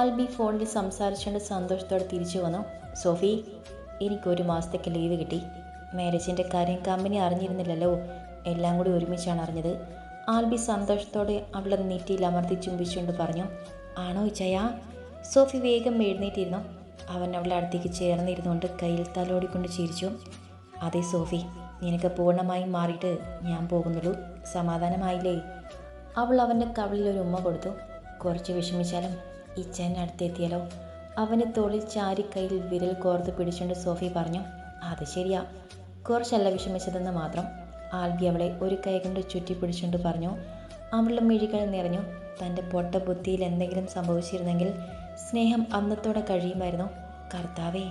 ആൽബി ഫോണിൽ സംസാരിച്ചുകൊണ്ട് സന്തോഷത്തോടെ തിരിച്ചു വന്നു. സോഫി, എനിക്കൊരു മാസത്തേക്ക് ലീവ് കിട്ടി. മാരേജിൻ്റെ കാര്യം കമ്പനി അറിഞ്ഞിരുന്നില്ലല്ലോ, എല്ലാം കൂടി ഒരുമിച്ചാണ് അറിഞ്ഞത്. ആൽബി സന്തോഷത്തോടെ അവളെ നെറ്റിയിൽ അമർത്തി ചുംബിച്ചുകൊണ്ട് പറഞ്ഞു. ആണോ ഇച്ചയ? സോഫി വേഗം എഴുന്നേറ്റിരുന്നു. അവൻ അവളെ അടുത്തേക്ക് ചേർന്നിരുന്നുകൊണ്ട് കയ്യിൽ തലോടിക്കൊണ്ട് ചിരിച്ചു. അതെ സോഫി, നിനക്ക് പൂർണ്ണമായും മാറിയിട്ട് ഞാൻ പോകുന്നുള്ളൂ. സമാധാനമായില്ലേ? അവൾ അവൻ്റെ കവിളിൽ ഒരു ഉമ്മ കൊടുത്തു. കുറച്ച് വിഷമിച്ചാലും ഇച്ചേൻ്റെ അടുത്തെത്തിയാലോ? അവന് തോളിൽ ചാരി കയ്യിൽ വിരൽ കോർത്ത് പിടിച്ചുകൊണ്ട് സോഫി പറഞ്ഞു. അത് ശരിയാ, കുറച്ചല്ല വിഷമിച്ചതെന്ന് മാത്രം. ആൽബി അവളെ ഒരു കൈ കൊണ്ട് ചുറ്റി പിടിച്ചുകൊണ്ട് പറഞ്ഞു. അവളുടെ മിഴികൾ നിറഞ്ഞു. തൻ്റെ പൊട്ട ബുദ്ധിയിൽ എന്തെങ്കിലും സംഭവിച്ചിരുന്നെങ്കിൽ സ്നേഹം അന്നത്തോടെ കഴിയുമായിരുന്നു. കർത്താവേ,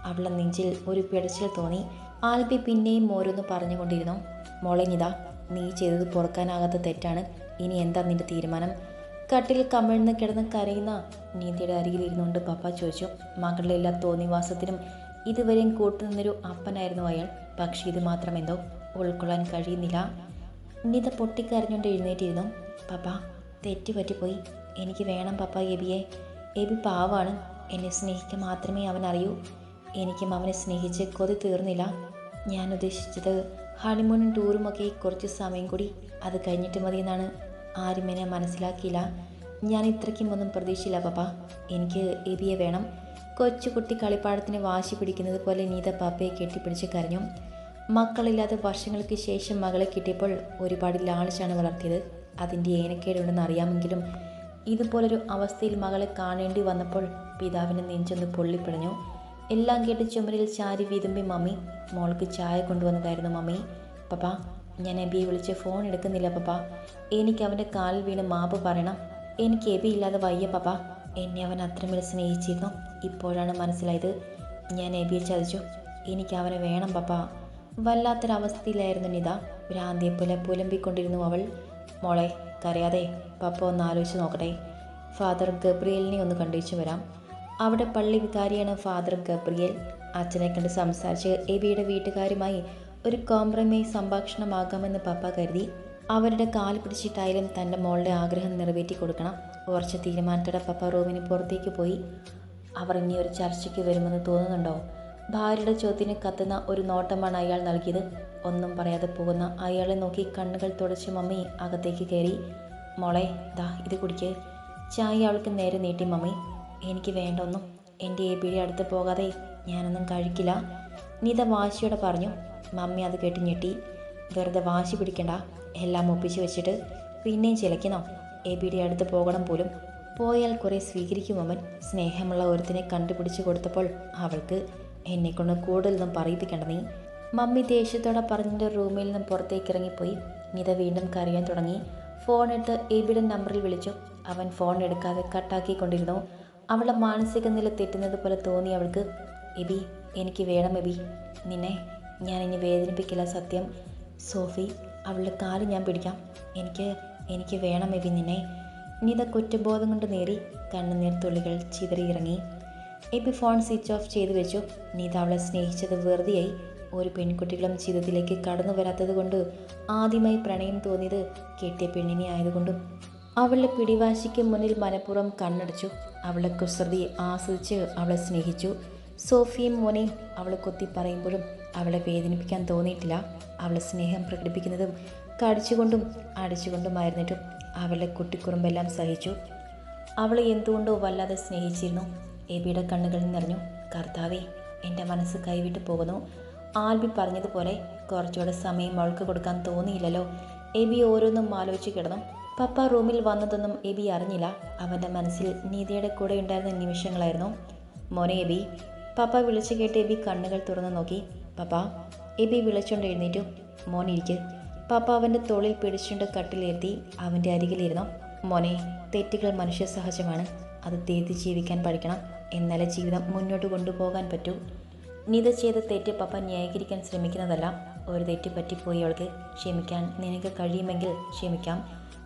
അവളുടെ നെഞ്ചിൽ ഒരു പിടച്ചിൽ തോന്നി. ആൽബി പിന്നെയും ഓരോന്ന് പറഞ്ഞുകൊണ്ടിരുന്നു. മോളെ നിതാ, നീ ചെയ്തത് പൊറുക്കാനാകാത്ത തെറ്റാണ്. ഇനി എന്താ നിന്റെ തീരുമാനം? കട്ടിൽ കമിഴ്ന്ന് കിടന്ന് കരയുന്ന നീതിയുടെ അരികിലിരുന്നുകൊണ്ട് പപ്പ ചോദിച്ചു. മകളുടെ എല്ലാ തോന്നിവാസത്തിനും ഇതുവരെയും കൂട്ടുനിന്നൊരു അപ്പനായിരുന്നു അയാൾ. പക്ഷേ ഇത് മാത്രം എന്തോ ഉൾക്കൊള്ളാൻ കഴിയുന്നില്ല. നിത പൊട്ടിക്കരഞ്ഞുകൊണ്ട് എഴുന്നേറ്റിരുന്നു. പപ്പ, തെറ്റുപറ്റിപ്പോയി. എനിക്ക് വേണം പപ്പ എബിയെ. എബി പാവാണ്. എന്നെ സ്നേഹിക്കാൻ മാത്രമേ അവൻ അറിയൂ. എനിക്കും അവനെ സ്നേഹിച്ച് കൊതി തീർന്നില്ല. ഞാൻ ഉദ്ദേശിച്ചത് ഹണിമൂണും ടൂറുമൊക്കെ കുറച്ച് സമയം കൂടി, അത് കഴിഞ്ഞിട്ട് മതിയെന്നാണ്. ആരും എന്നെ മനസ്സിലാക്കിയില്ല. ഞാൻ ഇത്രയ്ക്കും ഒന്നും പ്രതീക്ഷയില്ല പപ്പ. എനിക്ക് എബിയെ വേണം. കൊച്ചുകുട്ടി കളിപ്പാടത്തിന് വാശി പിടിക്കുന്നത് പോലെ നീത പപ്പയെ കെട്ടിപ്പിടിച്ച് കരഞ്ഞു. മക്കളില്ലാതെ വർഷങ്ങൾക്ക് ശേഷം മകളെ കിട്ടിയപ്പോൾ ഒരുപാട് ലാളിച്ചാണ് വളർത്തിയത്. അതിൻ്റെ ഏനക്കേടുണ്ടെന്ന് അറിയാമെങ്കിലും ഇതുപോലൊരു അവസ്ഥയിൽ മകളെ കാണേണ്ടി വന്നപ്പോൾ പിതാവിൻ്റെ നെഞ്ചൊന്ന് പൊള്ളിപ്പിടഞ്ഞു. എല്ലാം കേട്ട് ചുമരിൽ ചാരി വീതുമ്പി മമ്മി മോൾക്ക് ചായ കൊണ്ടുവന്നതായിരുന്നു. മമ്മി, പപ്പ, ഞാൻ എബിയെ വിളിച്ച് ഫോൺ എടുക്കുന്നില്ല പപ്പ. എനിക്ക് അവൻ്റെ കാലിൽ വീണ് മാപ്പ് പറയണം. എനിക്ക് എബി ഇല്ലാതെ വയ്യ പപ്പ. എന്നെ അവൻ അത്രമേൽ സ്നേഹിച്ചിരുന്നു. ഇപ്പോഴാണ് മനസ്സിലായത് ഞാൻ എബിയെ ചതിച്ചു. എനിക്ക് അവനെ വേണം പപ്പ. വല്ലാത്തൊരവസ്ഥയിലായിരുന്നു നിത. ഭ്രാന്തിയെപ്പോലെ പുലമ്പിക്കൊണ്ടിരുന്നു അവൾ. മോളെ, കരയാതെ, പപ്പ ഒന്ന് ആലോചിച്ച് നോക്കട്ടെ. ഫാദർ ഗബ്രിയലിനെ ഒന്ന് കണ്ടിച്ചു വരാം. അവിടെ പള്ളി വികാരിയാണ് ഫാദർ ഗബ്രിയേൽ. അച്ഛനെ കണ്ട് സംസാരിച്ച് എബിയുടെ വീട്ടുകാരുമായി ഒരു കോംപ്രമൈസ് സംഭാഷണമാകാമെന്ന് പപ്പ കരുതി. അവരുടെ കാൽ പിടിച്ചിട്ടായാലും തൻ്റെ മോളുടെ ആഗ്രഹം നിറവേറ്റി കൊടുക്കണം. ഉറച്ച തീരുമാനത്തോടെ പപ്പ റൂമിന് പുറത്തേക്ക് പോയി. അവർ ഇനി ഒരു ചർച്ചയ്ക്ക് വരുമെന്ന് തോന്നുന്നുണ്ടോ? ഭാര്യയുടെ ചോദ്യത്തിന് കത്തുന്ന ഒരു നോട്ടമാണ് അയാൾ നൽകിയത്. ഒന്നും പറയാതെ പോകുന്ന അയാളെ നോക്കി കണ്ണുകൾ തുടച്ച് മമ്മി അകത്തേക്ക് കയറി. മോളെ, ദാ ഇത് കുടിക്ക്. ചായ അവൾക്ക് നേരെ നീട്ടി. മമ്മി, എനിക്ക് വേണ്ട ഒന്നും. എൻ്റെ എബിയുടെ അടുത്ത് പോകാതെ ഞാനൊന്നും കഴിക്കില്ല, നിത വാശിയോടെ പറഞ്ഞു. മമ്മി അത് കേട്ട് ഞെട്ടി. വെറുതെ വാശി പിടിക്കണ്ട. എല്ലാം ഒപ്പിച്ച് വെച്ചിട്ട് പിന്നെയും ചിലയ്ക്കണോ? എബിയുടെ അടുത്ത് പോകണം പോലും. പോയാൽ കുറേ സ്വീകരിക്കും അവൻ. സ്നേഹമുള്ള ഒരുത്തിനെ കണ്ടുപിടിച്ച് കൊടുത്തപ്പോൾ അവൾക്ക് എന്നെക്കൊണ്ട് കൂടുതലൊന്നും പറയിപ്പിക്കണ്ട നീ. മമ്മി ദേഷ്യത്തോടെ പറഞ്ഞിട്ട് റൂമിൽ നിന്നും പുറത്തേക്ക് ഇറങ്ങിപ്പോയി. നിത വീണ്ടും കരയാൻ തുടങ്ങി. ഫോൺ എടുത്ത് എബിയുടെ നമ്പറിൽ വിളിച്ചു. അവൻ ഫോൺ എടുക്കാതെ കട്ടാക്കിക്കൊണ്ടിരുന്നു. അവളുടെ മാനസിക നില തെറ്റുന്നത് പോലെ തോന്നി അവൾക്ക്. എബി, എനിക്ക് വേണം എബി. നിന്നെ ഞാൻ ഇനി വേദനിപ്പിക്കില്ല, സത്യം. സോഫി, അവളുടെ കാല് ഞാൻ പിടിക്കാം. എനിക്ക് വേണം എബി നിന്നെ. നിത കുറ്റബോധം കൊണ്ട് നേറി. കണ്ണുനീർ തുള്ളികൾ ചിതറിയിറങ്ങി. എബി ഫോൺ സ്വിച്ച് ഓഫ് ചെയ്തു വെച്ചു. നിത അവളെ സ്നേഹിച്ചത് വെറുതെയായി. ഒരു പെൺകുട്ടികളും ജീവിതത്തിലേക്ക് കടന്നു വരാത്തത് കൊണ്ട് ആദ്യമായി പ്രണയം തോന്നിയത് കെട്ടിയ പെണ്ണിനെ ആയതുകൊണ്ടും അവളുടെ പിടിവാശിക്ക് മുന്നിൽ മനഃപൂർവ്വം കണ്ണടച്ചു. അവളുടെ കുസൃതി ആസ്വദിച്ച് അവളെ സ്നേഹിച്ചു. സോഫിയും മോനെയും അവളെ കൊത്തി പറയുമ്പോഴും അവളെ വേദനിപ്പിക്കാൻ തോന്നിയിട്ടില്ല. അവളെ സ്നേഹം പ്രകടിപ്പിക്കുന്നതും കടിച്ചുകൊണ്ടും അടിച്ചുകൊണ്ടുമായിരുന്നിട്ടും അവളുടെ കുട്ടിക്കുറുമ്പെല്ലാം സഹിച്ചു. അവളെ എന്തുകൊണ്ടോ വല്ലാതെ സ്നേഹിച്ചിരുന്നു. എബിയുടെ കണ്ണുകളിൽ നിറഞ്ഞു. കർത്താവേ, എൻ്റെ മനസ്സ് കൈവിട്ടു പോകുന്നു. ആൽബി പറഞ്ഞതുപോലെ കുറച്ചുകൂടെ സമയം അവൾക്ക് കൊടുക്കാൻ തോന്നിയില്ലല്ലോ. എബി ഓരോന്നും ആലോചിച്ച് കിടന്നു. പപ്പ റൂമിൽ വന്നതൊന്നും എബി അറിഞ്ഞില്ല. അവൻ്റെ മനസ്സിൽ നീതിയുടെ കൂടെ ഉണ്ടായിരുന്ന നിമിഷങ്ങളായിരുന്നു. മോനെ എബി, പപ്പ വിളിച്ചു കേട്ട് എബി കണ്ണുകൾ തുറന്നു നോക്കി. പപ്പ, എബി വിളിച്ചുകൊണ്ട് എഴുന്നേറ്റു. മോനിരിക്ക്. പപ്പ അവൻ്റെ തോളിൽ പിടിച്ചുകൊണ്ട് കട്ടിലിരുത്തി അവൻ്റെ അരികിലിരുന്നു. മോനെ, തെറ്റുകൾ മനുഷ്യ സഹജമാണ്. അത് തിരുത്തി ജീവിക്കാൻ പഠിക്കണം. എന്നാലേ ജീവിതം മുന്നോട്ട് കൊണ്ടുപോകാൻ പറ്റൂ. നിത ചെയ്ത തെറ്റ് പപ്പ ന്യായീകരിക്കാൻ ശ്രമിക്കുന്നതല്ല. ഒരു തെറ്റ് പറ്റിപ്പോയി അവൾക്ക്. ക്ഷമിക്കാൻ നിനക്ക് കഴിയുമെങ്കിൽ ക്ഷമിക്കാം.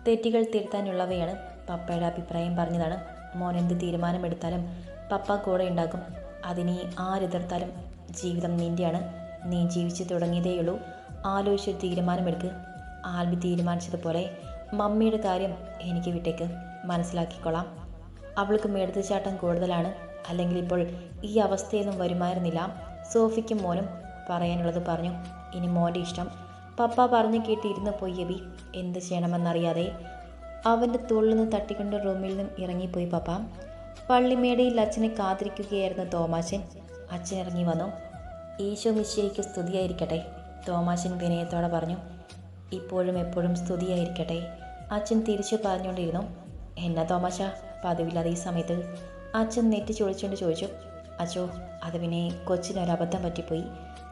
തെറ്റുകൾ തിരുത്താനുള്ളവയാണ്. പപ്പയുടെ അഭിപ്രായം പറഞ്ഞതാണ്. മോൻ എന്ത് തീരുമാനമെടുത്താലും പപ്പ കൂടെ ഉണ്ടാകും. അതിനെ ആരെതിർത്താലും ജീവിതം നിൻ്റെയാണ്. നീ ജീവിച്ചു തുടങ്ങിയതേയുള്ളൂ. ആലോചിച്ചൊരു തീരുമാനമെടുക്ക്. ആൽബി തീരുമാനിച്ചതുപോലെ മമ്മിയുടെ കാര്യം എനിക്ക് വിട്ടേക്ക്. മനസ്സിലാക്കിക്കൊള്ളാം. അവൾക്ക് എടുത്തുചാട്ടം കൂടുതലാണ്. അല്ലെങ്കിൽ ഇപ്പോൾ ഈ അവസ്ഥയൊന്നും വരുമായിരുന്നില്ല. സോഫിക്കും മോനും പറയാനുള്ളത് പറഞ്ഞു. ഇനി മോൻ്റെ ഇഷ്ടം. പപ്പ പറഞ്ഞു കേട്ട് ഇരുന്ന് പോയി എബി. എന്ത് ചെയ്യണമെന്നറിയാതെ അവൻ്റെ തോളിൽ നിന്ന് തട്ടിക്കൊണ്ട് റൂമിൽ നിന്നും ഇറങ്ങിപ്പോയി പപ്പ. പള്ളിമേടയിൽ അച്ഛനെ കാത്തിരിക്കുകയായിരുന്നു തോമാച്ചൻ. അച്ഛൻ ഇറങ്ങി വന്നു. ഈശോ മിശിഹായ്ക്ക് സ്തുതിയായിരിക്കട്ടെ, തോമാച്ചൻ വിനയത്തോടെ പറഞ്ഞു. ഇപ്പോഴും എപ്പോഴും സ്തുതിയായിരിക്കട്ടെ, അച്ഛൻ തിരിച്ചു പറഞ്ഞുകൊണ്ടിരുന്നു. എന്നാ തോമാച്ച പതിവില്ലാതെ ഈ സമയത്ത്? അച്ഛൻ നെറ്റി ചൊളിച്ചുകൊണ്ട് ചോദിച്ചു. അച്ചോ, അത് പിന്നെ കൊച്ചിനൊരബദ്ധം പറ്റിപ്പോയി,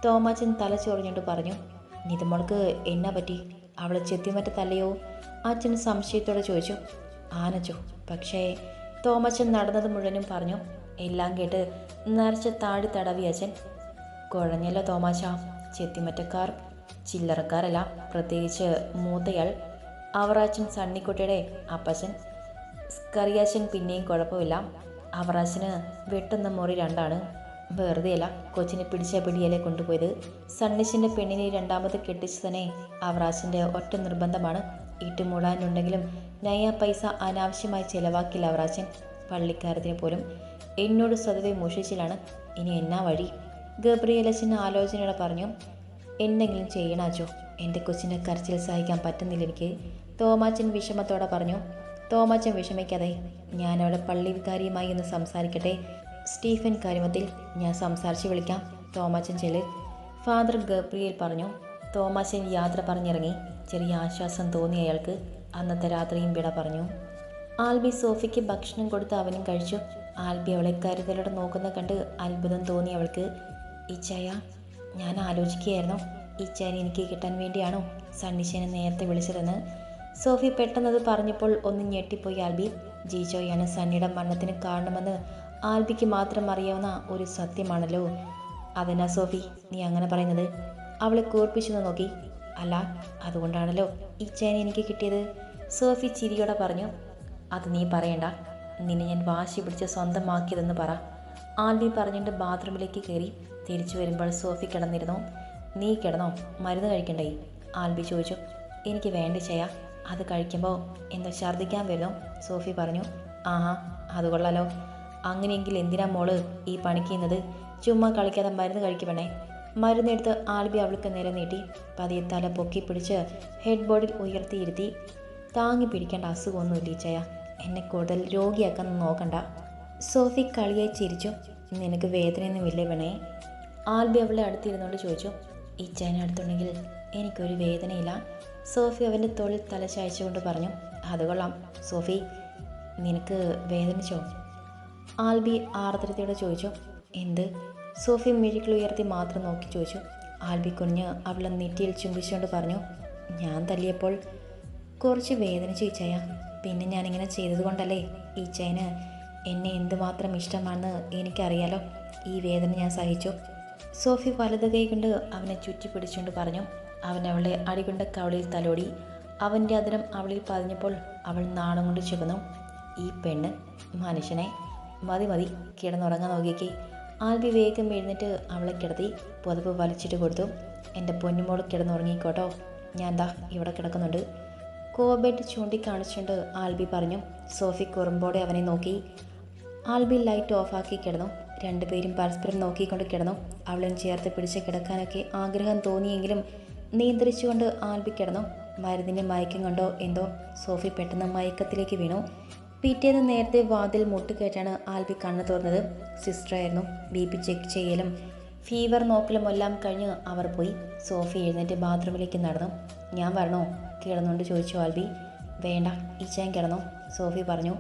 തോമാച്ചൻ തല ചൊറിഞ്ഞുകൊണ്ട് പറഞ്ഞു. നിതുമോൾക്ക് എന്നാ പറ്റി? അവൾ ചെത്തിമറ്റത്തല്ലയോ? അച്ഛൻ സംശയത്തോടെ ചോദിച്ചു. ആനച്ചോ, പക്ഷേ തോമാച്ചൻ നടന്നത് മുഴുവനും പറഞ്ഞു. എല്ലാം കേട്ട് നരച്ച താടി തടവി അച്ഛൻ. കുഴഞ്ഞല്ലോ തോമാച്ച, ചെത്തിമറ്റക്കാർ ചില്ലറക്കാരല്ല, പ്രത്യേകിച്ച് മൂത്തയാൾ. അവറാച്ചൻ സണ്ണിക്കുട്ടിയുടെ അപ്പച്ചൻ. സ്കറിയാച്ചൻ പിന്നെയും കുഴപ്പമില്ല. അവറാച്ചന് വെട്ടുന്ന മുറി രണ്ടാണ്. വെറുതെയല്ല കൊച്ചിനെ പിടിച്ച പിടിയല്ലേ കൊണ്ടുപോയത്. സണ്ണിച്ചിൻ്റെ പെണ്ണിനെ രണ്ടാമത് കെട്ടിച്ചു തന്നെ അവറാച്ചൻ്റെ ഒറ്റ നിർബന്ധമാണ്. ഇട്ടുമൂടാനുണ്ടെങ്കിലും നയ പൈസ അനാവശ്യമായി ചെലവാക്കില്ല അവറാച്ചൻ. പള്ളിക്കാരത്തിന് പോലും എന്നോട് സ്വതവേ മൂഷിച്ചിലാണ്. ഇനി എന്നാ വഴി? ഗബ്രിയേലച്ചൻ ആലോചനയോടെ പറഞ്ഞു. എന്തെങ്കിലും ചെയ്യണാച്ചോ, എൻ്റെ കൊച്ചിൻ്റെ കരച്ചിൽ സഹിക്കാൻ പറ്റുന്നില്ല എനിക്ക്, തോമാച്ചൻ വിഷമത്തോടെ പറഞ്ഞു. തോമാച്ചൻ വിഷമിക്കാതെ, ഞാൻ അവളെ പള്ളി വികാരിയുമായി ഒന്ന് സംസാരിക്കട്ടെ. സ്റ്റീഫൻ കാര്യമത്തിൽ ഞാൻ സംസാരിച്ച് വിളിക്കാം. തോമാച്ചൻ ചെല്ല്, ഫാദർ ഗബ്രിയേൽ പറഞ്ഞു. തോമാച്ചൻ യാത്ര പറഞ്ഞിറങ്ങി. ചെറിയ ആശ്വാസം തോന്നി അയാൾക്ക്. അന്നത്തെ രാത്രിയും വിട പറഞ്ഞു. ആൽബി സോഫിക്ക് ഭക്ഷണം കൊടുത്ത് അവനും കഴിച്ചു. ആൽബി അവളെ കരുതലോടെ നോക്കുന്ന കണ്ട് അത്ഭുതം തോന്നി അവൾക്ക്. ഇച്ചായ, ഞാൻ ആലോചിക്കുകയായിരുന്നു, ഇച്ചായനെ എനിക്ക് കിട്ടാൻ വേണ്ടിയാണോ സണ്ണിച്ചേനെ നേരത്തെ വിളിച്ചതെന്ന്. സോഫി പെട്ടെന്നത് പറഞ്ഞപ്പോൾ ഒന്ന് ഞെട്ടിപ്പോയി ആൽബി. ജീജോയാണ് സണ്ണിയുടെ മരണത്തിന് കാരണമെന്ന് ആൽബിക്ക് മാത്രം അറിയാവുന്ന ഒരു സത്യമാണല്ലോ. അതെന്നാ സോഫി നീ അങ്ങനെ പറയുന്നത്? അവളെ കൂർപ്പിച്ചു നോക്കി. അല്ല, അതുകൊണ്ടാണല്ലോ ഇച്ചായനെ എനിക്ക് കിട്ടിയത്, സോഫി ചിരിയോടെ പറഞ്ഞു. അത് നീ പറയണ്ട, നിന്നെ ഞാൻ വാശി പിടിച്ച് സ്വന്തമാക്കിയതെന്ന് പറ. ആൽബി പറഞ്ഞിട്ട് ബാത്റൂമിലേക്ക് കയറി. തിരിച്ചു വരുമ്പോൾ സോഫി കിടന്നിരുന്നു. നീ കിടന്നോ? മരുന്ന് കഴിക്കണ്ടേ? ആൽബി ചോദിച്ചു. എനിക്ക് വേണ്ടി ചെയ്യാം, അത് കഴിക്കുമ്പോൾ എന്തോ ഛർദ്ദിക്കാൻ വരുന്നു, സോഫി പറഞ്ഞു. ആഹാ, അത് കൊള്ളാലോ. അങ്ങനെയെങ്കിൽ എന്തിനാ മോള് ഈ പണിക്ക് ചെയ്യുന്നത്? ചുമ്മാ കളിക്കാതെ മരുന്ന് കഴിക്കുവേണേ. മരുന്നെടുത്ത് ആൽബി അവൾക്ക് നേരെ നീട്ടി. പതിയെ തല പൊക്കി പിടിച്ച് ഹെഡ് ബോർഡിൽ ഉയർത്തിയിരുത്തി. താങ്ങി പിടിക്കേണ്ട അസുഖമൊന്നുമില്ല ഈച്ചയ, എന്നെ കൂടുതൽ രോഗിയാക്കാൻ നോക്കണ്ട. സോഫി കളിയായി ചിരിച്ചു. നിനക്ക് വേദനയൊന്നുമില്ലേ വേണേ? ആൽബി അവളെ അടുത്തിരുന്നോണ്ട് ചോദിച്ചു. ഈച്ചേനെ അടുത്തുണ്ടെങ്കിൽ എനിക്കൊരു വേദനയില്ല, സോഫി അവൻ്റെ തോളിൽ തല ചായച്ചുകൊണ്ട് പറഞ്ഞു. അത് കൊള്ളാം സോഫി, നിനക്ക് വേദനിച്ചോ? ആൽബി ആർദ്രതയോടെ ചോദിച്ചു. എന്ത്? സോഫി മിഴികൾ ഉയർത്തി മാത്രം നോക്കി ചോദിച്ചു. ആൽബി കുഞ്ഞ് അവളെ നെറ്റിയിൽ ചുംബിച്ചുകൊണ്ട് പറഞ്ഞു. ഞാൻ തല്ലിയപ്പോൾ കുറച്ച് വേദനിച്ചു ഈച്ചയ, പിന്നെ ഞാനിങ്ങനെ ചെയ്തതുകൊണ്ടല്ലേ ഈച്ചയന് എന്നെ എന്തുമാത്രം ഇഷ്ടമാണെന്ന് എനിക്കറിയാലോ. ഈ വേദന ഞാൻ സഹിച്ചു. സോഫി വലത് കൈ കൊണ്ട് അവനെ ചുറ്റി പിടിച്ചുകൊണ്ട് പറഞ്ഞു. അവൻ അവളുടെ അടികൊണ്ട കവളിൽ തലോടി. അവൻ്റെ അതിരം അവളിൽ പതിഞ്ഞപ്പോൾ അവൾ നാണം കൊണ്ട് ചുവന്നു. ഈ പെണ്ണ് മനുഷ്യനെ. മതി മതി, കിടന്നുറങ്ങാൻ നോക്കിയേക്ക്. ആൽബി വേഗം എഴുന്നേറ്റ് അവളെ കിടത്തി പുതപ്പ് വലിച്ചിട്ട് കൊടുത്തു. എൻ്റെ പൊന്നുമോൾ കിടന്നുറങ്ങിക്കോട്ടോ, ഞാൻ ദാ ഇവിടെ കിടക്കുന്നുണ്ട്. കോബേറ്റ് ചൂണ്ടിക്കാണിച്ചുകൊണ്ട് ആൽബി പറഞ്ഞു. സോഫി കുറുമ്പോടെ അവനെ നോക്കി. ആൽബി ലൈറ്റ് ഓഫാക്കി കിടന്നു. രണ്ടുപേരും പരസ്പരം നോക്കിക്കൊണ്ട് കിടന്നു. അവളും ചേർത്ത് പിടിച്ച് കിടക്കാനൊക്കെ ആഗ്രഹം തോന്നിയെങ്കിലും നിയന്ത്രിച്ചുകൊണ്ട് ആൽബി കിടന്നു. മരുന്നിൻ്റെ മയക്കം കൊണ്ടോ എന്തോ സോഫി പെട്ടെന്ന് മയക്കത്തിലേക്ക് വീണു. പിറ്റേന്ന് നേരത്തെ വാതിൽ മുട്ടുകേറ്റാണ് ആൽബി കണ്ണു തുറന്നത്. സിസ്റ്ററായിരുന്നു. BP ചെക്ക് ചെയ്യലും ഫീവർ നോക്കലും എല്ലാം കഴിഞ്ഞ് അവർ പോയി. സോഫി എഴുന്നേറ്റ് ബാത്റൂമിലേക്ക് നടന്നു. ഞാൻ വരണോ? കിടന്നുകൊണ്ട് ചോദിച്ചു ആൽബി. വേണ്ട, ഈച്ചാൻ കിടന്നു, സോഫി പറഞ്ഞു.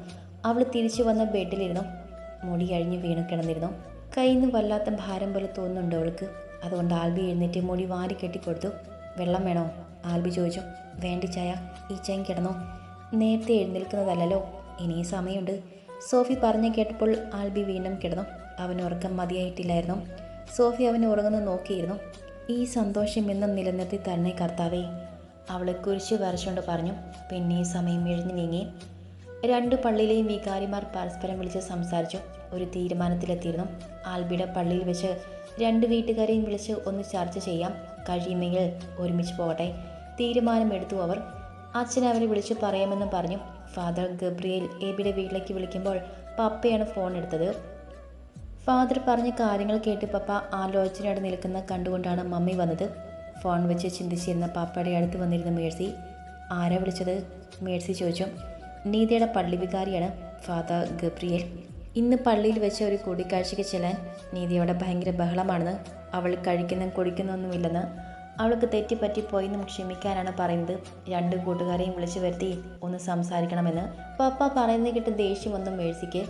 അവൾ തിരിച്ചു വന്ന ബെഡിലിരുന്നു. മുടി കഴിഞ്ഞ് വീണു കിടന്നിരുന്നു. കയ്യിൽ നിന്ന് വല്ലാത്ത ഭാരം പോലെ തോന്നുന്നുണ്ട് അവൾക്ക്. അതുകൊണ്ട് ആൽബി എഴുന്നേറ്റ് മുടി വാരി കെട്ടിക്കൊടുത്തു. വെള്ളം വേണോ? ആൽബി ചോദിച്ചു. വേണ്ടി ചായ, ഈച്ചാൻ കിടന്നു. നേരത്തെ എഴുന്നേൽക്കുന്നതല്ലോ, ഇനിയും സമയമുണ്ട്, സോഫി പറഞ്ഞു കേട്ടപ്പോൾ ആൽബി വീണ്ടും കിടന്നു. അവന് ഉറക്കം മതിയായിട്ടില്ലായിരുന്നു. സോഫി അവനെ ഉറങ്ങുന്ന നോക്കിയിരുന്നു. ഈ സന്തോഷം എന്നും നിലനിർത്തി തന്നെ കർത്താവേ, അവളെ കുരിശ് വരച്ചുകൊണ്ട് പറഞ്ഞു. പിന്നെ ഈ സമയം എഴുന്നു നീങ്ങി. രണ്ടു പള്ളിയിലെയും വികാരിമാർ പരസ്പരം വിളിച്ച് സംസാരിച്ചു. ഒരു തീരുമാനത്തിലെത്തിയിരുന്നു. ആൽബിയുടെ പള്ളിയിൽ വെച്ച് രണ്ട് വീട്ടുകാരെയും വിളിച്ച് ഒന്ന് ചർച്ച ചെയ്യാം, കഴിയുമെങ്കിൽ ഒരുമിച്ച് പോകട്ടെ. തീരുമാനമെടുത്തു അവർ. അച്ഛൻ അവരെ വിളിച്ചു പറയാമെന്നും പറഞ്ഞു. ഫാദർ ഗബ്രിയേൽ എബിയുടെ വീട്ടിലേക്ക് വിളിക്കുമ്പോൾ പപ്പയാണ് ഫോൺ എടുത്തത്. ഫാദർ പറഞ്ഞ കാര്യങ്ങൾ കേട്ട് പപ്പ ആലോചനയോടെ നിൽക്കുന്ന കണ്ടുകൊണ്ടാണ് മമ്മി വന്നത്. ഫോൺ വെച്ച് ചിന്തിച്ചിരുന്ന പപ്പയുടെ അടുത്ത് വന്നിരുന്ന മേഴ്സി. ആരാ വിളിച്ചത്? മേഴ്സി ചോദിച്ചു. നീതിയുടെ പള്ളി വികാരിയാണ്, ഫാദർ ഗബ്രിയേൽ. ഇന്ന് പള്ളിയിൽ വെച്ച ഒരു കൂടിക്കാഴ്ചയ്ക്ക് ചെല്ലാൻ. നീതിയോടെ ഭയങ്കര ബഹളമാണെന്ന്, അവൾ കുടിക്കുന്നൊന്നുമില്ലെന്ന്, അവൾക്ക് തെറ്റിപ്പറ്റിപ്പോയെന്നും ക്ഷമിക്കാനാണ് പറയുന്നത്. രണ്ട് കൂട്ടുകാരെയും വിളിച്ചു വരുത്തി ഒന്ന് സംസാരിക്കണമെന്ന്. പപ്പ പറയുന്നത് കേട്ട് ദേഷ്യമൊന്നും മേഴ്സിക്ക്.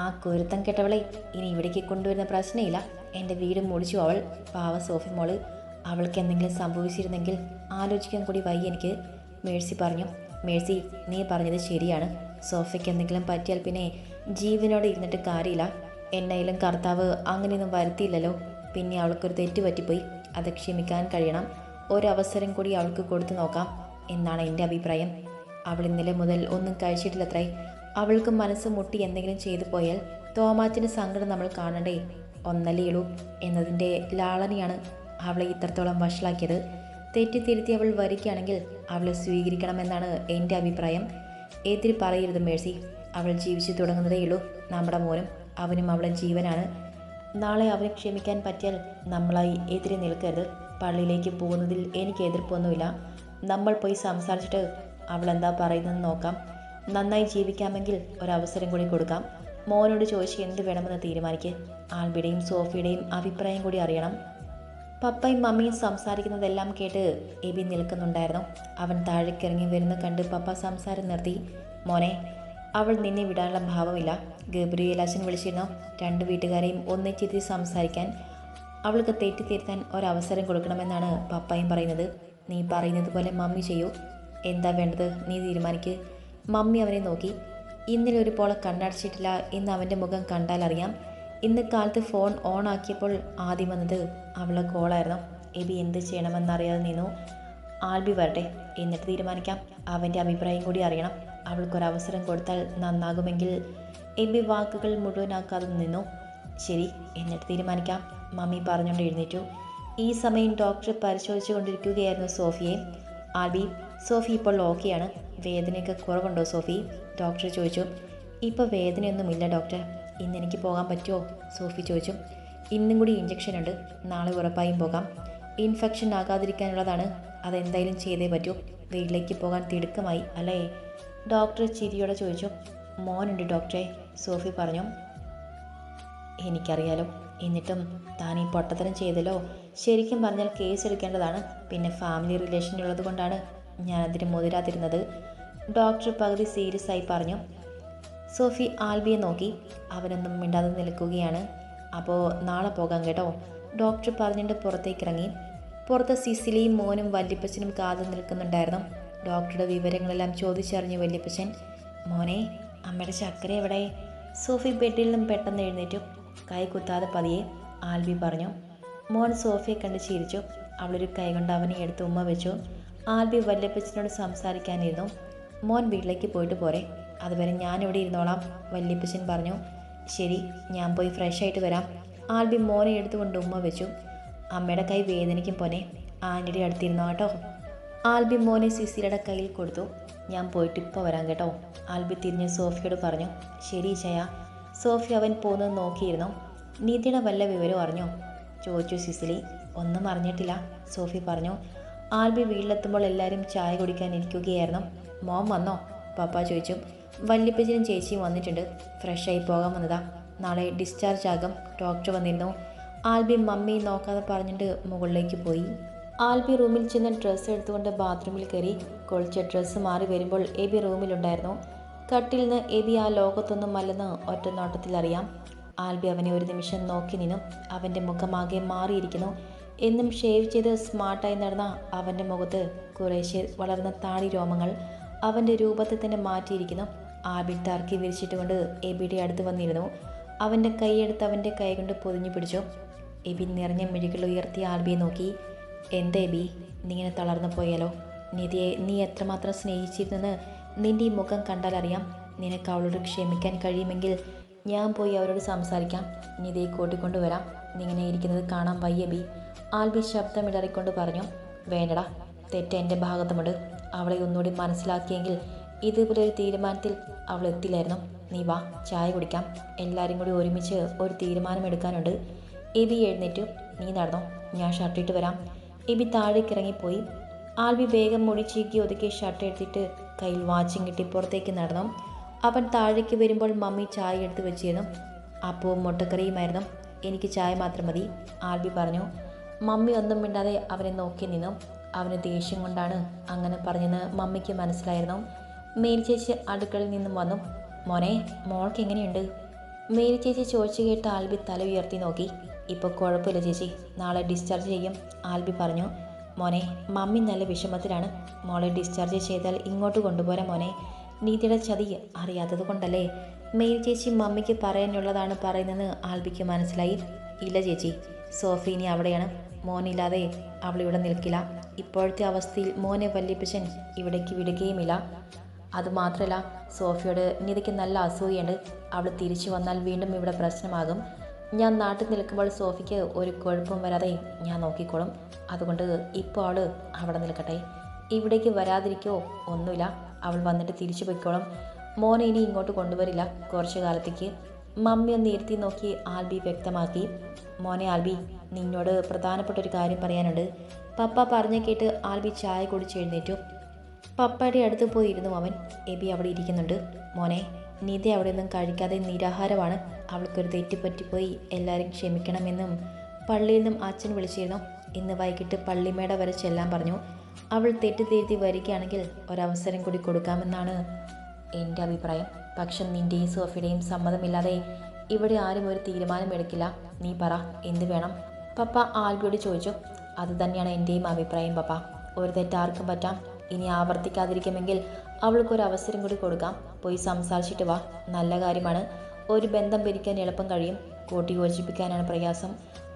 ആ കുരുത്തം കെട്ടവളെ ഇനി ഇവിടേക്ക് കൊണ്ടുവരുന്ന പ്രശ്നമില്ല. എൻ്റെ വീട് മുടിച്ചു അവൾ. പാവ സോഫി മോള്. അവൾക്ക് എന്തെങ്കിലും സംഭവിച്ചിരുന്നെങ്കിൽ ആലോചിക്കാൻ കൂടി വയ്യ എനിക്ക്, മേഴ്സി പറഞ്ഞു. മേഴ്സി, നീ പറഞ്ഞത് ശരിയാണ്. സോഫയ്ക്ക് എന്തെങ്കിലും പറ്റിയാൽ പിന്നെ ജീവനോടെ ഇരുന്നിട്ട് കാര്യമില്ല. എന്നായാലും കർത്താവ് അങ്ങനെയൊന്നും വരുത്തിയില്ലല്ലോ. പിന്നെ അവൾക്കൊരു തെറ്റ് പറ്റിപ്പോയി, അത് ക്ഷമിക്കാൻ കഴിയണം. ഒരവസരം കൂടി അവൾക്ക് കൊടുത്തു നോക്കാം എന്നാണ് എൻ്റെ അഭിപ്രായം. അവൾ ഇന്നലെ മുതൽ ഒന്നും കഴിച്ചിട്ടില്ലത്രേ. അവൾക്ക് മനസ്സ് മുട്ടി എന്തെങ്കിലും ചെയ്തു പോയാൽ തോമാച്ചിൻ്റെ സങ്കടം നമ്മൾ കാണണ്ടേ? ഒന്നല്ലേയുള്ളൂ എന്നതിൻ്റെ ലാളനയാണ് അവളെ ഇത്രത്തോളം വഷളാക്കിയത്. തെറ്റിത്തിരുത്തി അവൾ വരികയാണെങ്കിൽ അവളെ സ്വീകരിക്കണമെന്നാണ് എൻ്റെ അഭിപ്രായം. എതിര് പറയരുത് മേഴ്സി. അവൾ ജീവിച്ചു തുടങ്ങുന്നതേയുള്ളൂ. നമ്മുടെ മോനും അവനും അവളെ ജീവനാണ്. നാളെ അവനെ ക്ഷമിക്കാൻ പറ്റിയാൽ നമ്മളായി എതിരെ നിൽക്കരുത്. പള്ളിയിലേക്ക് പോകുന്നതിൽ എനിക്ക് എതിർപ്പൊന്നുമില്ല. നമ്മൾ പോയി സംസാരിച്ചിട്ട് അവൾ എന്താ പറയുന്നതെന്ന് നോക്കാം. നന്നായി ജീവിക്കാമെങ്കിൽ ഒരവസരം കൂടി കൊടുക്കാം. മോനോട് ചോദിച്ച് എന്ത് വേണമെന്ന് തീരുമാനിക്കുക. ആൽബിയുടെയും സോഫിയുടെയും അഭിപ്രായം കൂടി അറിയണം. പപ്പയും മമ്മിയും സംസാരിക്കുന്നതെല്ലാം കേട്ട് എബി നിൽക്കുന്നുണ്ടായിരുന്നു. അവൻ താഴേക്കിറങ്ങി വരുന്ന കണ്ട് പപ്പ സംസാരം നിർത്തി. മോനെ, അവൾ നിന്നെ വിടാനുള്ള ഭാവമില്ല. ഗബ്രിയേൽ അച്ഛൻ വിളിച്ചിരുന്നോ? രണ്ട് വീട്ടുകാരെയും ഒന്നിച്ചിരുത്തി സംസാരിക്കാൻ. അവൾക്ക് തെറ്റിത്തിരുത്താൻ ഒരവസരം കൊടുക്കണമെന്നാണ് പപ്പയും പറയുന്നത്. നീ പറയുന്നത് പോലെ മമ്മി ചെയ്യൂ. എന്താ വേണ്ടത് നീ തീരുമാനിക്ക്. മമ്മി അവനെ നോക്കി. ഇന്നലെ ഒരു പോളെ കണ്ണടച്ചിട്ടില്ല എന്ന് അവൻ്റെ മുഖം കണ്ടാൽ അറിയാം. ഇന്ന് കാലത്ത് ഫോൺ ഓൺ ആക്കിയപ്പോൾ ആദ്യം വന്നത് അവളുടെ കോളായിരുന്നു. എബി എന്ത് ചെയ്യണമെന്നറിയാതെ നിന്നു. ആൽബി വരട്ടെ, എന്നിട്ട് തീരുമാനിക്കാം. അവൻ്റെ അഭിപ്രായം കൂടി അറിയണം. അവൾക്കൊരവസരം കൊടുത്താൽ നന്നാകുമെങ്കിൽ. എബി വാക്കുകൾ മുഴുവനാക്കാതെ നിന്നു. ശരി, എന്നിട്ട് തീരുമാനിക്കാം, മമ്മി പറഞ്ഞുകൊണ്ട് എഴുന്നേറ്റു. ഈ സമയം ഡോക്ടർ പരിശോധിച്ചു കൊണ്ടിരിക്കുകയായിരുന്നു സോഫിയെ. ആൽബി, സോഫി ഇപ്പോൾ ഓക്കെയാണ്. വേദനയൊക്കെ കുറവുണ്ടോ സോഫി? ഡോക്ടർ ചോദിച്ചു. ഇപ്പോൾ വേദനയൊന്നുമില്ല ഡോക്ടർ. ഇന്നെനിക്ക് പോകാൻ പറ്റുമോ? സോഫി ചോദിച്ചു. ഇന്നും കൂടി ഇഞ്ചക്ഷൻ ഉണ്ട്. നാളെ ഉറപ്പായും പോകാം. ഇൻഫെക്ഷൻ ആകാതിരിക്കാനുള്ളതാണ്. അതെന്തായാലും ചെയ്തേ പറ്റൂ. വീട്ടിലേക്ക് പോകാൻ തിടുക്കമായി അല്ലേ? ഡോക്ടർ ചിരിയോടെ ചോദിച്ചു. മോനുണ്ട് ഡോക്ടറെ, സോഫി പറഞ്ഞു. എനിക്കറിയാലോ, എന്നിട്ടും താൻ ഈ പൊട്ടത്തരം ചെയ്തല്ലോ. ശരിക്കും പറഞ്ഞാൽ കേസ് എടുക്കേണ്ടതാണ്. പിന്നെ ഫാമിലി റിലേഷൻ ഉള്ളത് കൊണ്ടാണ് ഞാനതിന് മുതിരാതിരുന്നത്, ഡോക്ടർ പകുതി സീരിയസ് ആയി പറഞ്ഞു. സോഫി ആൽബിയെ നോക്കി. അവനൊന്നും മിണ്ടാതെ നിൽക്കുകയാണ്. അപ്പോൾ നാളെ പോകാം കേട്ടോ, ഡോക്ടർ പറഞ്ഞിട്ട് പുറത്തേക്കിറങ്ങി. പുറത്ത് സിസിലിയും മോനും വല്യപ്പച്ചനും കാതു നിൽക്കുന്നുണ്ടായിരുന്നു. ഡോക്ടറുടെ വിവരങ്ങളെല്ലാം ചോദിച്ചറിഞ്ഞു വല്യപ്പച്ചൻ. മോനെ, അമ്മയുടെ ചക്കര എവിടെ? സോഫി ബെഡിൽ നിന്നും പെട്ടെന്ന് എഴുന്നേറ്റു. കൈ കുത്താതെ പതിയെ, ആൽബി പറഞ്ഞു. മോൻ സോഫിയെ കണ്ട് ചിരിച്ചു. അവളൊരു കൈ കൊണ്ട് അവനെ എടുത്ത് ഉമ്മ വെച്ചു. ആൽബി വല്യപ്പച്ചനോട് സംസാരിക്കാനിരുന്നു. മോൻ വീട്ടിലേക്ക് പോയിട്ട് പോരെ, അതുവരെ ഞാനിവിടെ ഇരുന്നോളാം, വല്യപ്പച്ചൻ പറഞ്ഞു. ശരി, ഞാൻ പോയി ഫ്രഷ് ആയിട്ട് വരാം. ആൽബി മോനെ എടുത്തുകൊണ്ട് ഉമ്മ വെച്ചു. അമ്മയുടെ കൈ വേദനിക്കും പോനെ, ആൻറ്റിയുടെ അടുത്തിരുന്നോ കേട്ടോ. ആൽബി മോനെ സിസിലിയുടെ കയ്യിൽ കൊടുത്തു. ഞാൻ പോയിട്ട് ഇപ്പോൾ വരാം കേട്ടോ, ആൽബി തിരിഞ്ഞ് സോഫിയോട് പറഞ്ഞു. ശരി ചയ. സോഫി അവൻ പോകുന്നത് നോക്കിയിരുന്നു. നീതിയുടെ വല്ല വിവരവും അറിഞ്ഞോ? ചോദിച്ചു സിസിലി. ഒന്നും അറിഞ്ഞിട്ടില്ല, സോഫി പറഞ്ഞു. ആൽബി വീട്ടിലെത്തുമ്പോൾ എല്ലാവരും ചായ കുടിക്കാൻ ഇരിക്കുകയായിരുന്നു. മോൻ വന്നോ? പപ്പ ചോദിച്ചു. വല്യപ്പച്ചനും ചേച്ചിയും വന്നിട്ടുണ്ട്. ഫ്രഷായി പോകാൻ വന്നതാ. നാളെ ഡിസ്ചാർജ് ആകും, ഡോക്ടർ വന്നിരുന്നു. ആൽബി മമ്മി നോക്കാതെ പറഞ്ഞിട്ട് മുകളിലേക്ക് പോയി. ആൽബി റൂമിൽ ചെന്ന് ഡ്രസ്സ് എടുത്തുകൊണ്ട് ബാത്റൂമിൽ കയറി. കുളിച്ച് ഡ്രസ്സ് മാറി വരുമ്പോൾ എബി റൂമിലുണ്ടായിരുന്നു. കട്ടിൽ നിന്ന് എബി ആ ലോകത്തൊന്നും അല്ലെന്ന് ഒറ്റ നോട്ടത്തിൽ അറിയാം. ആൽബി അവനെ ഒരു നിമിഷം നോക്കി നിന്നു. അവൻ്റെ മുഖമാകെ മാറിയിരിക്കുന്നു. എന്നും ഷേവ് ചെയ്ത് സ്മാർട്ടായി നടന്ന അവൻ്റെ മുഖത്ത് കുറേശ്ശെ വളർന്ന താടി രോമങ്ങൾ അവൻ്റെ രൂപത്തെ തന്നെ മാറ്റിയിരിക്കുന്നു. ആൽബി ടർക്കി വിരിച്ചിട്ടുകൊണ്ട് എബിയുടെ അടുത്ത് വന്നിരുന്നു. അവൻ്റെ കൈയെടുത്ത് അവൻ്റെ കൈ കൊണ്ട് പൊതിഞ്ഞു പിടിച്ചു. എബി നിറഞ്ഞ മിഴികൾ ഉയർത്തി ആൽബിയെ നോക്കി. എന്താ എബി, നീ ഇങ്ങനെ തളർന്നു പോയാലോ? നിധിയെ നീ എത്രമാത്രം സ്നേഹിച്ചിരുന്നെന്ന് നിൻ്റെ ഈ മുഖം കണ്ടാലറിയാം. നിനക്ക് അവളോട് ക്ഷമിക്കാൻ കഴിയുമെങ്കിൽ ഞാൻ പോയി അവരോട് സംസാരിക്കാം. നിധിയെ കൂട്ടിക്കൊണ്ടുവരാം. നീ ഇങ്ങനെ ഇരിക്കുന്നത് കാണാൻ വയ്യ ബി, ആൽബി ശബ്ദമിടറിക്കൊണ്ട് പറഞ്ഞു. വേണ്ടടാ, തെറ്റ് എൻ്റെ ഭാഗത്തുമുണ്ട്. അവളെ ഒന്നുകൂടി മനസ്സിലാക്കിയെങ്കിൽ ഇതുപോലെ ഒരു തീരുമാനത്തിൽ അവൾ എത്തില്ലായിരുന്നു. നീ വാ, ചായ കുടിക്കാം. എല്ലാവരും കൂടി ഒരുമിച്ച് ഒരു തീരുമാനമെടുക്കാനുണ്ട്. എബി എഴുന്നേറ്റു. നീ നടന്നോ, ഞാൻ ഷർട്ടിട്ട് വരാം. എബി താഴേക്ക് ഇറങ്ങിപ്പോയി. ആൽബി വേഗം മുടി ചീക്കി ഒതുക്കി ഷർട്ട് എടുത്തിട്ട് കയ്യിൽ വാച്ചും കിട്ടി പുറത്തേക്ക് നടന്നു. അവൻ താഴേക്ക് വരുമ്പോൾ മമ്മി ചായ എടുത്ത് വെച്ചിരുന്നു. അപ്പവും മുട്ടക്കറിയുമായിരുന്നു. എനിക്ക് ചായ മാത്രം മതി, ആൽബി പറഞ്ഞു. മമ്മി ഒന്നും മിണ്ടാതെ അവനെ നോക്കി നിന്നു. അവന് ദേഷ്യം കൊണ്ടാണ് അങ്ങനെ പറഞ്ഞെന്ന് മമ്മിക്ക് മനസ്സിലായിരുന്നു. മേരി ചേച്ചി അടുക്കളയിൽ നിന്നും വന്നു. മോനെ, മോൾക്ക് എങ്ങനെയുണ്ട്? മേരി ചേച്ചി ചോദിച്ചു കേട്ട് ആൽബി തല ഉയർത്തി നോക്കി. ഇപ്പോൾ കുഴപ്പമില്ല ചേച്ചി, നാളെ ഡിസ്ചാർജ് ചെയ്യും, ആൽബി പറഞ്ഞു. മോനെ, മമ്മി നല്ല വിഷമത്തിലാണ്. മോളെ ഡിസ്ചാർജ് ചെയ്താൽ ഇങ്ങോട്ട് കൊണ്ടുപോരാ മോനെ. നീതിയുടെ ചതി അറിയാത്തത് കൊണ്ടല്ലേ മേരി ചേച്ചി മമ്മിക്ക് പറയാനുള്ളതാണ് പറയുന്നതെന്ന് ആൽബിക്ക് മനസ്സിലായി. ഇല്ല ചേച്ചി, സോഫി ഇനി അവിടെയാണ്. മോനില്ലാതെ അവളിവിടെ നിൽക്കില്ല. ഇപ്പോഴത്തെ അവസ്ഥയിൽ മോനെ വല്യപ്പച്ചൻ ഇവിടേക്ക് വിടുകയുമില്ല. അതുമാത്രമല്ല, സോഫിയോട് നിധിക്ക് നല്ല അസൂയുണ്ട്. അവൾ തിരിച്ചു വന്നാൽ വീണ്ടും ഇവിടെ പ്രശ്നമാകും. ഞാൻ നാട്ടിൽ നിൽക്കുമ്പോൾ സോഫിക്ക് ഒരു കുഴപ്പം വരാതെ ഞാൻ നോക്കിക്കോളും. അതുകൊണ്ട് ഇപ്പോൾ അവൾ അവിടെ നിൽക്കട്ടെ. ഇവിടേക്ക് വരാതിരിക്കോ ഒന്നുമില്ല. അവൾ വന്നിട്ട് തിരിച്ചു പോയിക്കോളും. മോനെ ഇനി ഇങ്ങോട്ട് കൊണ്ടുവരില്ല കുറച്ചു കാലത്തേക്ക്. മമ്മി ഒന്ന് ഇരുത്തി നോക്കി ആൽബി വ്യക്തമാക്കി. മോനെ ആൽബി, നിന്നോട് പ്രധാനപ്പെട്ട ഒരു കാര്യം പറയാനുണ്ട്. പപ്പ പറഞ്ഞു കേട്ട് ആൽബി ചായ കുടിച്ച് എഴുന്നേറ്റു. പപ്പയുടെ അടുത്ത് പോയി ഇരുന്നു അവൻ. എബി അവിടെ ഇരിക്കുന്നുണ്ട്. മോനെ, നിധി അവിടെ നിന്നും കഴിക്കാതെ നിരാഹാരമാണ്. അവൾക്കൊരു തെറ്റുപറ്റിപ്പോയി, എല്ലാവരും ക്ഷമിക്കണമെന്നും പള്ളിയിൽ നിന്നും അച്ഛൻ വിളിച്ചിരുന്നു. ഇന്ന് വൈകിട്ട് പള്ളിമേട വരെ ചെല്ലാൻ പറഞ്ഞു. അവൾ തെറ്റ് തിരുത്തി വരികയാണെങ്കിൽ ഒരവസരം കൂടി കൊടുക്കാമെന്നാണ് എൻ്റെ അഭിപ്രായം. പക്ഷെ നിൻ്റെയും സോഫിയുടെയും സമ്മതമില്ലാതെ ഇവിടെ ആരും ഒരു തീരുമാനം എടുക്കില്ല. നീ പറ, എന്ത് വേണം? പപ്പ ആൽബിയോട് ചോദിച്ചു. അത് തന്നെയാണ് എൻ്റെയും അഭിപ്രായം പപ്പ. ഒരു തെറ്റാർക്കും പറ്റാം. ഇനി ആവർത്തിക്കാതിരിക്കുമെങ്കിൽ അവൾക്കൊരു അവസരം കൂടി കൊടുക്കാം. പോയി സംസാരിച്ചിട്ട് വാ, നല്ല കാര്യമാണ്. ഒരു ബന്ധം പിരിക്കാൻ എളുപ്പം കഴിയും, കൂട്ടി യോജിപ്പിക്കാനാണ് പ്രയാസം,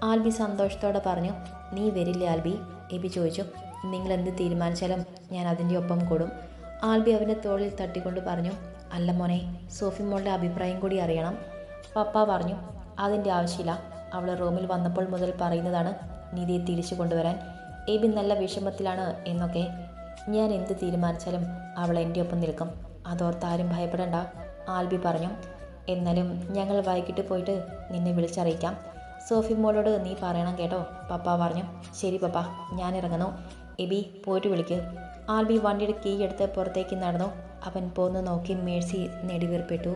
ആൽബി സന്തോഷത്തോടെ പറഞ്ഞു. നീ വരില്ലേ ആൽബി? എബി ചോദിച്ചു. നിങ്ങൾ എന്ത് തീരുമാനിച്ചാലും ഞാൻ അതിൻ്റെ ഒപ്പം കൂടും, ആൽബി അവൻ്റെ തോളിൽ തട്ടിക്കൊണ്ട് പറഞ്ഞു. അല്ല മോനെ, സോഫി മോളുടെ അഭിപ്രായം കൂടി അറിയണം, പപ്പ പറഞ്ഞു. അതിൻ്റെ ആവശ്യമില്ല. അവൾ റൂമിൽ വന്നപ്പോൾ മുതൽ പറയുന്നതാണ് നിധിയെ തിരിച്ചു കൊണ്ടുവരാൻ. എബി നല്ല വിഷമത്തിലാണ് എന്നൊക്കെ. ഞാൻ എന്ത് തീരുമാനിച്ചാലും അവൾ എൻ്റെ ഒപ്പം നിൽക്കും, അതോർത്താരും ഭയപ്പെടണ്ട, ആൽബി പറഞ്ഞു. എന്നാലും ഞങ്ങൾ വൈകിട്ട് പോയിട്ട് നിന്നെ വിളിച്ചറിയിക്കാം. സോഫി മോളോട് നീ പറയണം കേട്ടോ, പപ്പ പറഞ്ഞു. ശരി പപ്പ, ഞാൻ ഇറങ്ങുന്നു. എബി പോയിട്ട് വിളിക്ക്. ആൽബി വണ്ടിയുടെ കീ എടുത്ത് പുറത്തേക്ക് നടന്നു. അവൻ പോന്ന് നോക്കി മേഴ്സി നെടുവീർപ്പെട്ടു.